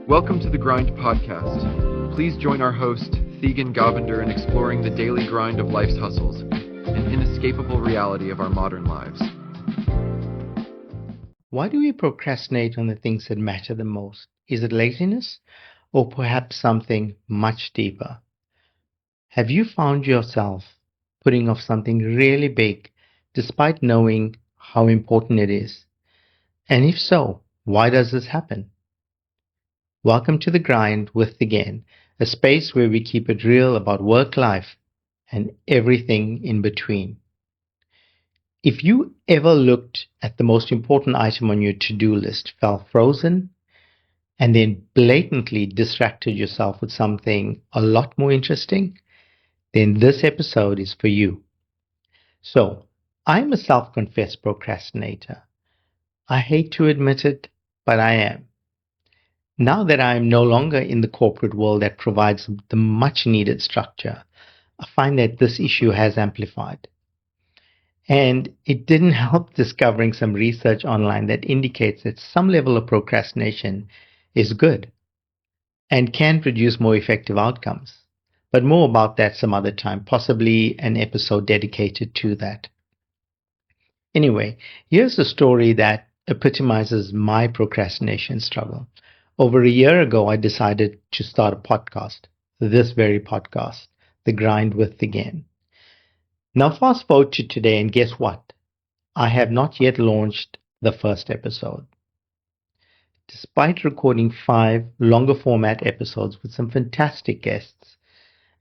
Welcome to the Grind Podcast. Please join our host, Thegan in exploring the daily grind of life's hustles, an inescapable reality of our modern lives. Why do we procrastinate on the things that matter the most? Is it laziness or perhaps something much deeper? Have you found yourself putting off something really big despite knowing how important it is? And if so, why does this happen? Welcome to The Grind with Thegan, a space where we keep it real about work life and everything in between. If you ever looked at the most important item on your to-do list, felt frozen, and then blatantly distracted yourself with something a lot more interesting, then this episode is for you. So, I'm a self-confessed procrastinator. I hate to admit it, but I am. Now that I am no longer in the corporate world that provides the much needed structure, I find that this issue has amplified. And it didn't help discovering some research online that indicates that some level of procrastination is good and can produce more effective outcomes. But more about that some other time, possibly an episode dedicated to that. Anyway, here's a story that epitomizes my procrastination struggle. Over a year ago, I decided to start a podcast, this very podcast, The Grind with Thegan. Now, fast forward to today, and guess what? I have not yet launched the first episode. Despite recording 5 longer format episodes with some fantastic guests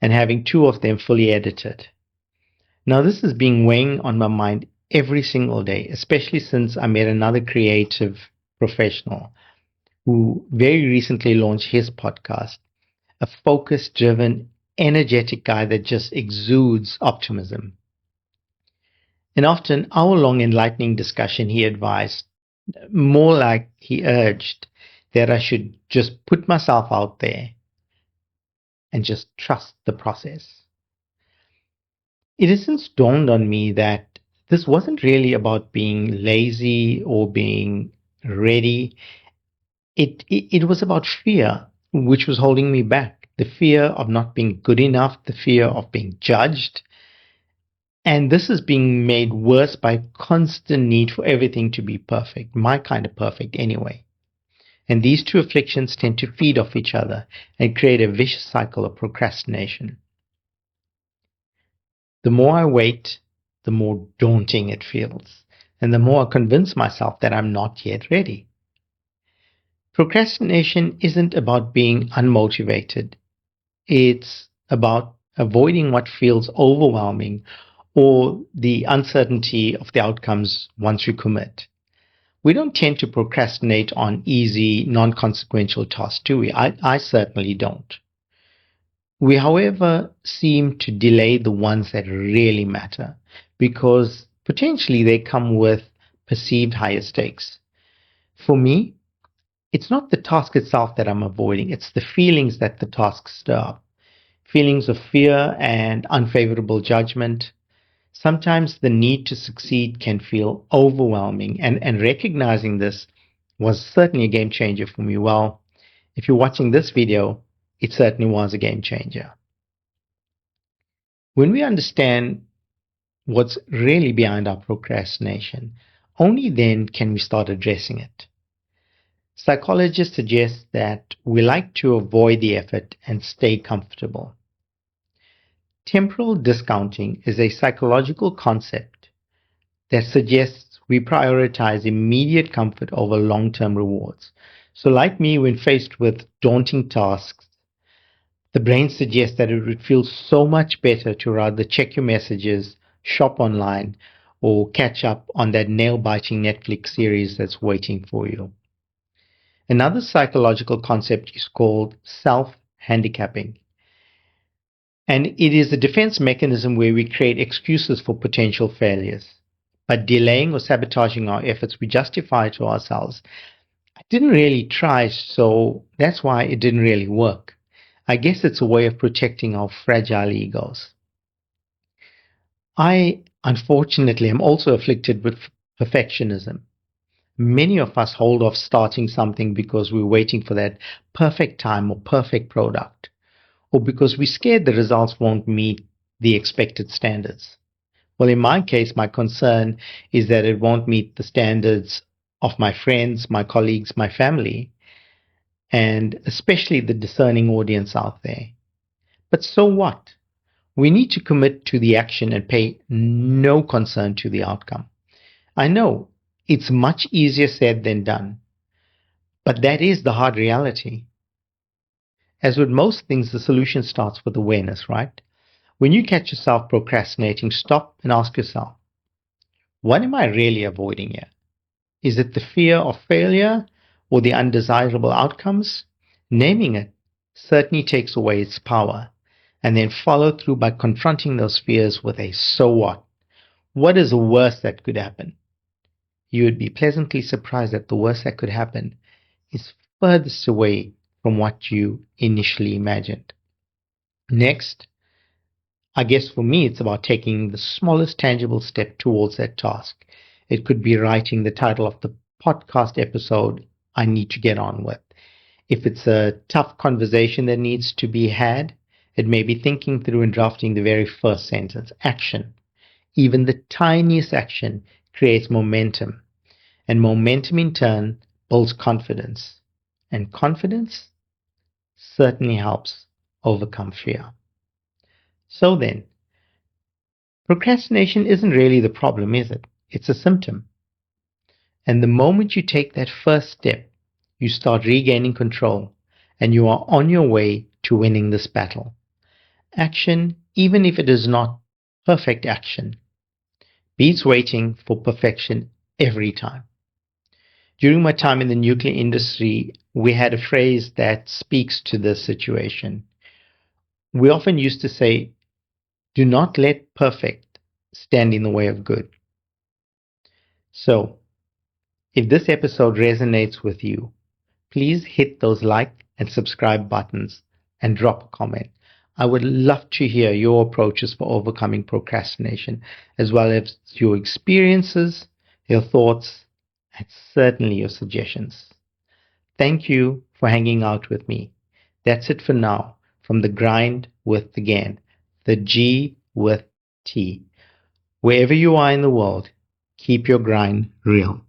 and having 2 of them fully edited. Now, this has been weighing on my mind every single day, especially since I met another creative professional who very recently launched his podcast, a focus driven, energetic guy that just exudes optimism. And after an hour-long enlightening discussion, he advised, more like he urged, that I should just put myself out there and just trust the process. It has since dawned on me that this wasn't really about being lazy or being ready. It was about fear, which was holding me back. The fear of not being good enough, the fear of being judged. And this is being made worse by constant need for everything to be perfect, my kind of perfect anyway. And these two afflictions tend to feed off each other and create a vicious cycle of procrastination. The more I wait, the more daunting it feels, and the more I convince myself that I'm not yet ready. Procrastination isn't about being unmotivated. It's about avoiding what feels overwhelming or the uncertainty of the outcomes once you commit. We don't tend to procrastinate on easy, non-consequential tasks, do we? I certainly don't. We, however, seem to delay the ones that really matter because potentially they come with perceived higher stakes. For me, it's not the task itself that I'm avoiding, it's the feelings that the task stir up. Feelings of fear and unfavorable judgment. Sometimes the need to succeed can feel overwhelming, and recognizing this was certainly a game changer for me. Well, if you're watching this video, it certainly was a game changer. When we understand what's really behind our procrastination, only then can we start addressing it. Psychologists suggest that we like to avoid the effort and stay comfortable. Temporal discounting is a psychological concept that suggests we prioritize immediate comfort over long-term rewards. So like me, when faced with daunting tasks, the brain suggests that it would feel so much better to rather check your messages, shop online, or catch up on that nail-biting Netflix series that's waiting for you. Another psychological concept is called self-handicapping. And it is a defense mechanism where we create excuses for potential failures. By delaying or sabotaging our efforts, we justify to ourselves, I didn't really try, so that's why it didn't really work. I guess it's a way of protecting our fragile egos. I, unfortunately, am also afflicted with perfectionism. Many of us hold off starting something because we're waiting for that perfect time or perfect product, or because we're scared the results won't meet the expected standards. Well, in my case, my concern is that it won't meet the standards of my friends, my colleagues, my family, and especially the discerning audience out there. But so what? We need to commit to the action and pay no concern to the outcome. I know it's much easier said than done, but that is the hard reality. As with most things, the solution starts with awareness, right? When you catch yourself procrastinating, stop and ask yourself, what am I really avoiding here? Is it the fear of failure or the undesirable outcomes? Naming it certainly takes away its power, and then follow through by confronting those fears with a so what? What is the worst that could happen? You would be pleasantly surprised that the worst that could happen is furthest away from what you initially imagined. Next, I guess for me, it's about taking the smallest tangible step towards that task. It could be writing the title of the podcast episode I need to get on with. If it's a tough conversation that needs to be had, it may be thinking through and drafting the very first sentence. Action. Even the tiniest action creates momentum, and momentum in turn builds confidence. And confidence certainly helps overcome fear. So then, procrastination isn't really the problem, is it? It's a symptom. And the moment you take that first step, you start regaining control and you are on your way to winning this battle. Action, even if it is not perfect action, beats waiting for perfection every time. During my time in the nuclear industry, we had a phrase that speaks to this situation. We often used to say, do not let perfect stand in the way of good. So, if this episode resonates with you, please hit those like and subscribe buttons and drop a comment. I would love to hear your approaches for overcoming procrastination, as well as your experiences, your thoughts, and certainly your suggestions. Thank you for hanging out with me. That's it for now from the grind with Thegan, the G with T. Wherever you are in the world, keep your grind real.